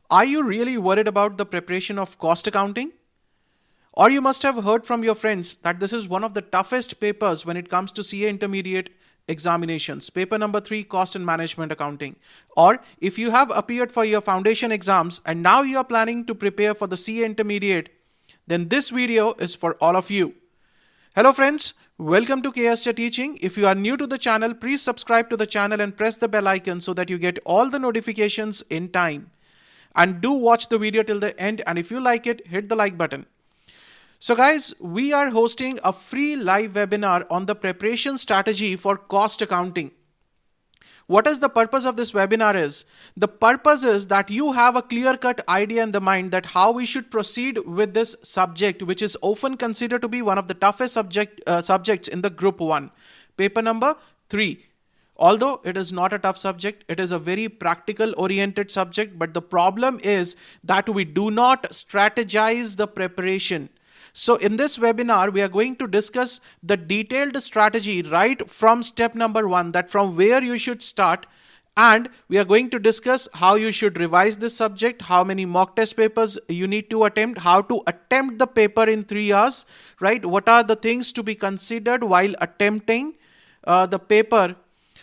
Are you really worried about the preparation of cost accounting? Or you must have heard from your friends that this is one of the toughest papers when it comes to CA intermediate examinations. Paper number 3, cost and management accounting. Or if you have appeared for your foundation exams and now you are planning to prepare for the CA intermediate, then this video is for all of you. Hello friends, welcome to KSJ Teaching. If you are new to the channel, please subscribe to the channel and press the bell icon so that you get all the notifications in time. And do watch the video till the end, and if you like it, hit the like button. So guys, we are hosting a free live webinar on the preparation strategy for cost accounting. What is the purpose of this webinar is? The purpose is that you have a clear-cut idea in the mind that how we should proceed with this subject, which is often considered to be one of the toughest subjects in the group 1, paper number 3. Although it is not a tough subject, it is a very practical oriented subject, but the problem is that we do not strategize the preparation. So in this webinar, we are going to discuss the detailed strategy right from step number 1, that from where you should start, and we are going to discuss how you should revise this subject, how many mock test papers you need to attempt, how to attempt the paper in 3 hours, right? What are the things to be considered while attempting the paper.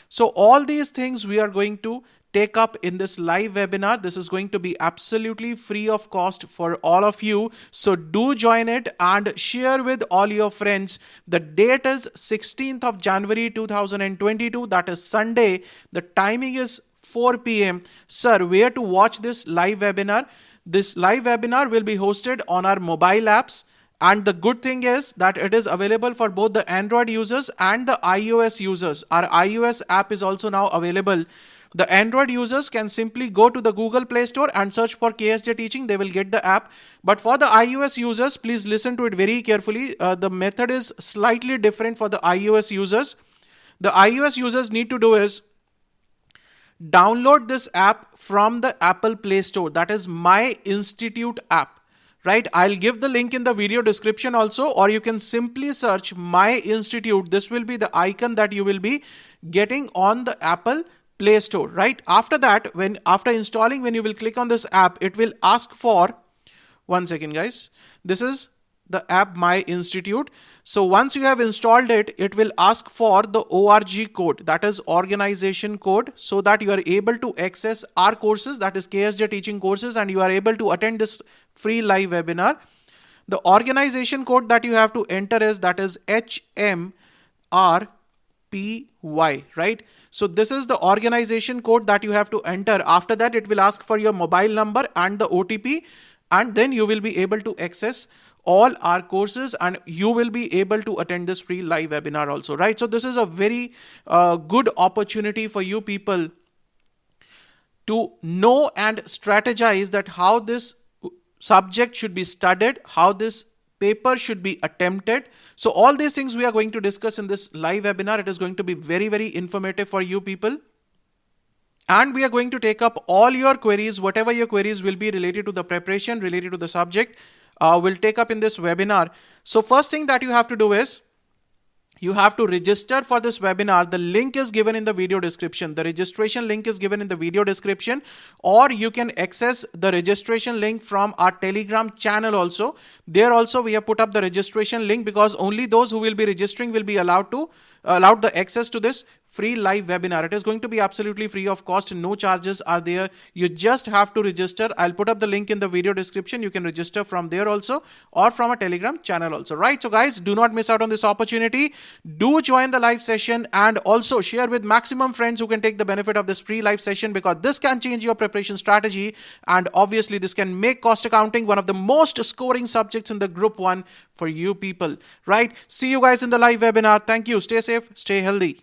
So all these things we are going to take up in this live webinar. This is going to be absolutely free of cost for all of you. So do join it and share with all your friends. The date is 16th of January 2022. That is Sunday. The timing is 4 p.m. Sir, where to watch this live webinar? This live webinar will be hosted on our mobile apps. And the good thing is that it is available for both the Android users and the iOS users. Our iOS app is also now available. The Android users can simply go to the Google Play Store and search for KSJ Teaching. They will get the app. But for the iOS users, please listen to it very carefully. The method is slightly different for the iOS users. The iOS users need to do is download this app from the Apple Play Store. That is MyInstitute app. Right, I'll give the link in the video description also, or you can simply search MyInstitute. This will be the icon that you will be getting on the Apple Play Store, right? After that, after installing, when you will click on this app, it will ask for, one second guys, this is the app MyInstitute. So once you have installed it, it will ask for the ORG code, that is organization code, so that you are able to access our courses, that is KSJ Teaching courses, and you are able to attend this free live webinar. The organization code that you have to enter is, that is HMRPY, right? So this is the organization code that you have to enter. After that, it will ask for your mobile number and the OTP, and then you will be able to access all our courses and you will be able to attend this free live webinar also, right? So this is a very good opportunity for you people to know and strategize that how this subject should be studied, how this paper should be attempted. So all these things we are going to discuss in this live webinar. It is going to be very, very informative for you people. And we are going to take up all your queries, whatever your queries will be related to the preparation, related to the subject, we'll take up in this webinar. So first thing that you have to do is, you have to register for this webinar. The link is given in the video description. The registration link is given in the video description, or you can access the registration link from our Telegram channel also. There also we have put up the registration link, because only those who will be registering will be allowed the access to this free live webinar. It is going to be absolutely free of cost. No charges are there. You just have to register. I'll put up the link in the video description. You can register from there also, or from a Telegram channel also, right? So guys, do not miss out on this opportunity. Do join the live session and also share with maximum friends who can take the benefit of this free live session, because this can change your preparation strategy, and obviously this can make cost accounting one of the most scoring subjects in the group 1 for you people, right? See you guys in the live webinar. Thank you. Stay safe, stay healthy.